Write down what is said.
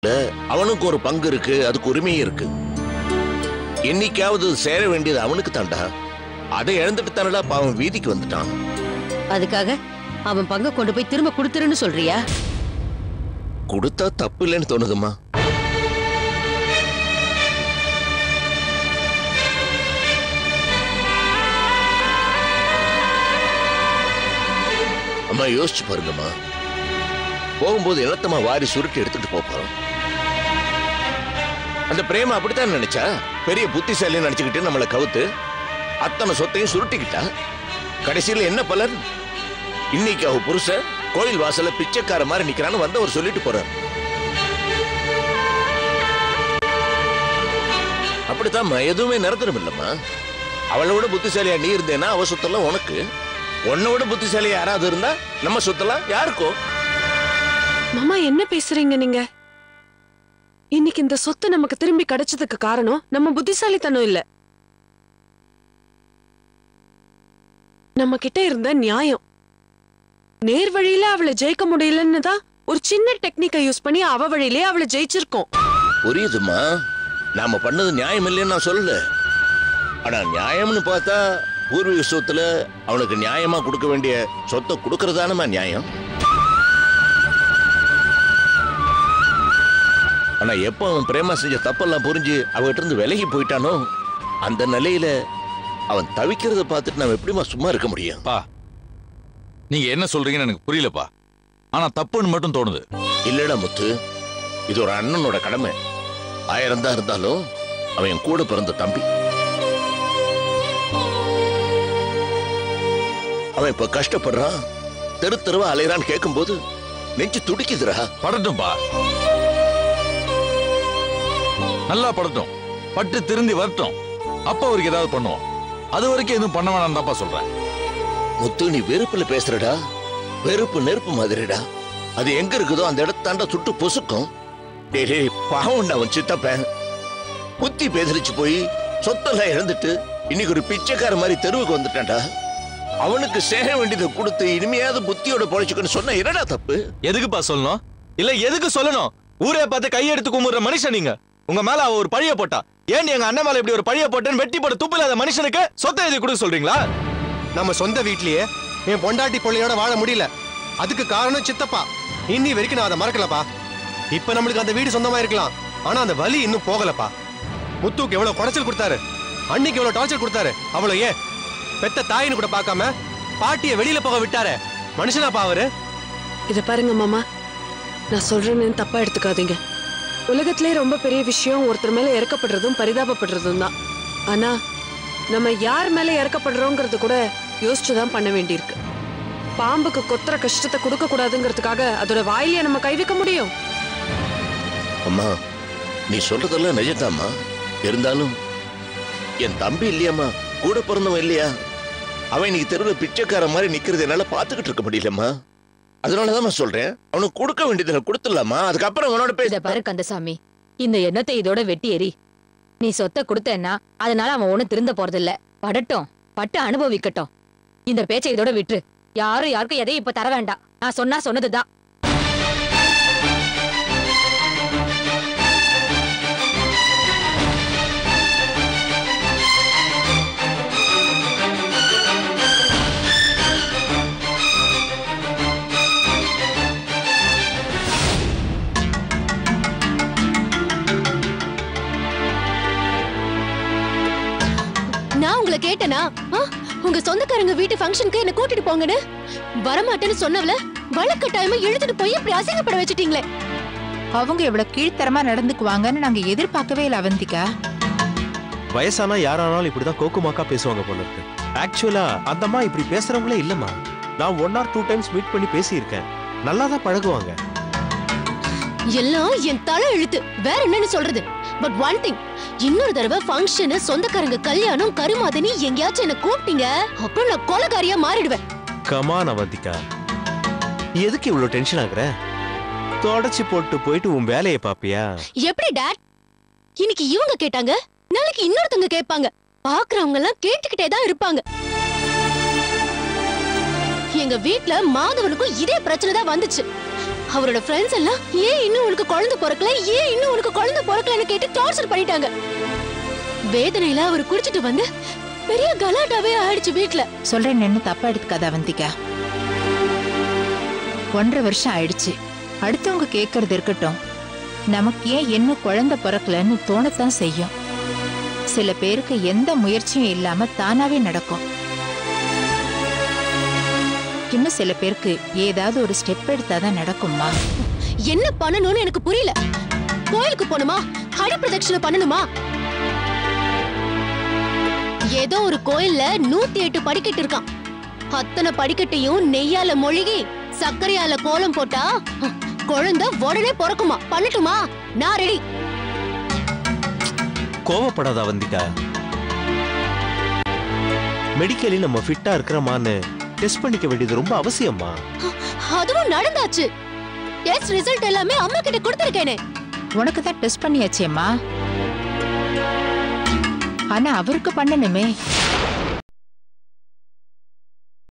அவனுக்கு ஒரு பங்கு இருக்கு, அதுக்கு உரிமையும் இருக்கு. என்னைக்காவது சேர வேண்டியது அவனுக்கு தாண்டா. அதை இழந்துட்டு தானடா பாவம் வீதிக்கு வந்துட்டான். அதுக்காக அவன் பங்க கொண்டு போய் திரும்ப கொடுத்துருன்னு சொல்றியா? கொடுத்தா தப்பு இல்லைன்னு தோணுதுமா. அம்மா யோசிச்சு பாருங்கம்மா. போகும்போது இனத்தமா வாரி சுருட்டி எடுத்துட்டு போறோம். அந்த பிரேம அப்படித்தான் நினைச்சா, பெரிய புத்திசாலின்னு நினைச்சுக்கிட்டு நம்மளை கவுத்து அத்தனை சொத்தையும் சுருட்டிக்கிட்டா. கடைசியில் என்ன பலன்? இன்னைக்கு அவ புருஷன் கோயில் வாசல்ல பிச்சைக்கார மாதிரி நிக்கிறான்னு வந்தவர் சொல்லிட்டு போறார். அப்படித்தான் எதுவுமே நிரந்தரம் இல்லம்மா. அவளை விட புத்திசாலியா நீ இருந்தேன்னா அவ சொத்தெல்லாம் உனக்கு, உன்னை விட புத்திசாலியா யாராவது இருந்தா நம்ம சொத்தெல்லாம் யாருக்கோ. மாமா என்ன பேசுறீங்க நீங்க? இன்னைக்கு இந்த சொத்து நமக்கு திரும்பி கிடைச்சதுக்கு காரணம் நம்ம புத்திசாலித்தனம் இல்ல, நம்ம கிட்ட இருந்த நியாயம். நேர் வழியில அவளை ஜெயிக்க முடியலன்னு தான் ஒரு சின்ன டெக்னிக்கை யூஸ் பண்ணி அவ வழியிலே அவளை ஜெயிச்சிருக்கோம். புரியுதுமா, நாம பண்ணது நியாயம் இல்லைன்னு நான் சொல்லல. ஆனா நியாயம்னு பார்த்தா பூர்வீக சொத்துல அவனுக்கு நியாயமா கொடுக்க வேண்டிய சொத்தை கொடுக்கறதானமா நியாயம். ஆனா எப்ப அவன் பிரேமா செஞ்ச தப்பெல்லாம் புரிஞ்சு அவகிட்ட இருந்து விலகி போயிட்டானோ, அந்த நிலையில அவன் தவிக்கிறத பார்த்துட்டு நம்ம எப்படிமா சும்மா இருக்க முடியும்? நீங்க என்ன சொல்றீங்கன்னு எனக்கு புரியலப்பா. ஆனா தப்புன்னு மட்டும் தோணுது. இல்லடா முத்து, இது ஒரு அண்ணனோட கடமை. 1000 தான் இருந்தாலும் அவன் என் கூட பிறந்த தம்பி. அவன் இப்ப கஷ்டப்படுறான், தெரு தெருவா அலையறான்னு கேட்கும் போது நெஞ்சு துடிக்குதுரா. படட்டும்பா, நல்லா படட்டும், பட்டு திருந்தி வரட்டும், அப்ப அவருக்கு ஏதாவது பண்ணுவோம். அது வரைக்கும் எதுவும் பண்ண வேணாம் தான்ப்பா சொல்றேன். முத்து, நீ வெறுப்புல பேசுறடா. வெறுப்பு நெருப்பு மாதிரிடா, அது எங்க இருக்குதோ அந்த இடத்தாண்டா சுட்டு பொசுக்கும். பாவம் அவன் சித்தப்பன் புத்தி பேதரிச்சு போய் சொத்தெல்லாம் இழந்துட்டு இன்னைக்கு ஒரு பிச்சைக்கார மாதிரி தெருவுக்கு வந்துட்டான்டா. அவனுக்கு சேர வேண்டியதை கொடுத்து இனிமையாவது புத்தியோட பொழைச்சுக்கன்னு சொன்ன என்னடா தப்பு? எதுக்குப்பா சொல்லணும்? இல்ல எதுக்கு சொல்லணும்? ஊரே பார்த்து கையெடுத்து கும்பிடுற மனுஷன் நீங்க. உங்க மேல அவ ஒரு பழிய போட்டா, ஏன் எங்க அண்ணன் மேல இப்படி ஒரு பழிய போட்டேன்னு வெட்டி போட துப்பு இல்லாத மனுஷனுக்கு சொத்தை எழுதி கொடுக்க சொல்றீங்களா? நம்ம சொந்த வீட்லயே என் பொண்டாட்டி பொள்ளையோட வாழ முடியல, அதுக்கு காரணம் சித்தப்பா. இன்னி வரைக்கும் நான் அதை மறக்கலப்பா. இப்ப நம்மளுக்கு அந்த வீடு சொந்தமா இருக்கலாம், ஆனா அந்த வலி இன்னும் போகலப்பா. முத்துக்கு எவ்வளவு குடைச்சல் கொடுத்தாரு, அன்னைக்கு எவ்வளவு டார்ச்சர் கொடுத்தாரு. அவ்வளவு ஏன் பெத்த தாயின்னு கூட பார்க்காம பாட்டிய வெளியில போக விட்டாரு. மனுஷனாப்பா அவரு. இத பாருங்க மாமா, நான் சொல்றேன்னு தப்பா எடுத்துக்காதீங்க. உலகத்திலே ரொம்ப பெரிய விஷயம் ஒருத்தர் மேல இறக்கப்படுறதும் பரிதாபப்படுறதும் தான். ஆனா நம்ம யார் மேல இறக்கப்படுறோங்கிறது கூட யோசிச்சுதான் பண்ண வேண்டியிருக்கு. பாம்புக்கு கொத்துற கஷ்டத்தை கொடுக்க கூடாதுங்கிறதுக்காக அதோட வாயிலையா நம்ம கை வைக்க முடியும்? அம்மா, நீ சொல்றதெல்லாம் நிஜத்தாம்மா. இருந்தாலும் என் தம்பி இல்லையாம்மா, கூட பிறந்தவன் இல்லையா? அவன் இன்னைக்கு தெருவில் பிச்சைக்கார மாதிரி நிக்கிறது என்னால பாத்துக்கிட்டு இருக்க முடியலம்மா. அதனாலதான் சொல்றேன், அவனுக்கு கொடுக்க வேண்டியதை கொடுத்துடலாமா, அதுக்கப்புறம் அவனோட பேச. பாரு கந்தசாமி, இந்த எண்ணத்தை இதோட வெட்டி எறி. நீ சொத்தை கொடுத்தேன்னா அதனால அவன் ஒண்ணு திருந்த போறதில்ல. படட்டும், பட்டு அனுபவிக்கட்டும். இந்த பேச்சை இதோட விட்டு யாரும் யாருக்கும் எதையும் இப்ப தர வேண்டாம். நான் சொன்னா சொன்னதுதான். கேட்டனா உங்க சொந்தக்காரங்க வீட்டு ஃபங்க்ஷனுக்கு என்ன கூட்டிட்டு போங்கன்னு வரமாட்டேன்னு சொன்னவள வழக்கட்டாயமா இழுத்துட்டு போய் இப்படி அசிங்கப்பட வச்சிட்டீங்களே. அவங்க எவ்வளவு கீழ்த்தரமா நடந்துக்குவாங்கன்னு நாங்க எதிர்பார்க்கவே இல்ல அவந்திகா. வயசானா யாரானாலும் இப்படிதான் கோக்குமாக்கா பேசுவாங்க போல இருக்கு. ஆக்சுவலா அந்தம்மா இப்படி பேசுறவங்களே இல்லம்மா. நான் 1 or 2 டைம்ஸ் மீட் பண்ணி பேசியிருக்கேன். நல்லாதான் பழகுவாங்க. எல்லாம் என் தலை எழுத்து, வேற என்னன்னு சொல்றது. பட் ஒன் திங், இன்னொரு தடவை ஃபங்க்ஷன், சொந்தக்காரங்க கல்யாணம், கருமாதனி எங்கயாச்சும் என்ன கூப்பிட்டீங்க, அப்புறம் நான் கொலகாரியா மாறிடுவேன். கமான் அவந்திகா, எதுக்கு இவ்வளவு டென்ஷன் ஆகுற? தொடச்சி போட்டு போயிட்டு உன் வேலையை பாப்பியா? எப்படி டாட்? இன்னைக்கு இவங்க கேட்டாங்க, நாளைக்கு இன்னொருத்தவங்க கேட்பாங்க. பாக்குறவங்க எல்லாம் கேட்டுக்கிட்டே தான் இருப்பாங்க. எங்க வீட்ல மாதவனுக்கும் இதே பிரச்சனை தான் வந்துச்சு. அவரோட ஃப்ரெண்ட்ஸ் எல்லாம் ஏன் இன்னும் உனக்கு குழந்தை பிறக்கல, ஏன் இன்னும் உனக்கு குழந்தை பிறக்கலன்னு கேட்டு டார்ச்சர் பண்ணிட்டாங்க. வேதனையில அவர் குடிச்சிட்டு வந்து பெரிய கலாட்டாவே ஆயிடுச்சு வீட்டுல. சொல்றேன் என்ன தப்பா எடுத்துக்காத அவந்திகா. 1.5 வருஷம் ஆயிடுச்சு. அடுத்தவங்க கேட்கறது இருக்கட்டும், நமக்கு ஏன் என்ன குழந்தை பிறக்கலன்னு தோணத்தான் செய்யும். சில பேருக்கு எந்த முயற்சியும் இல்லாம தானாவே நடக்கும். இன்னும் சில பேருக்கு ஏதாவது ஒரு ஸ்டெப் எடுத்தாதான் நடக்குமா. என்ன பண்ணணும்னு எனக்கு புரியல. கோயிலுக்கு போணுமா, ஹரி பிரதட்சணை பண்ணணுமா? ஏதோ ஒரு கோயில்ல 108 படிக்கட்டு இருக்கான். அத்தனை படிக்கட்டையும் நெய்யால மொழிகி சர்க்கரையால கோலம் போட்டா குழந்தை உடனே பிறக்குமா? பண்ணட்டுமா? நான் ரெடி. கோவப்படாத அவந்திகா. மெடிக்கலி நம்ம ஃபிட்டா இருக்கிறோமான்னு டெஸ்ட் பண்ணிக்க வேண்டியது ரொம்ப அவசியமா. அதுவும் நடந்தாச்சு. டெஸ்ட் ரிசல்ட் எல்லாமே அம்மா கிட்ட கொடுத்திருக்கேனே. உனக்கு தான் டெஸ்ட் பண்ணியாச்சேம்மா. ஆனா அவருக்கு பண்ணணுமே.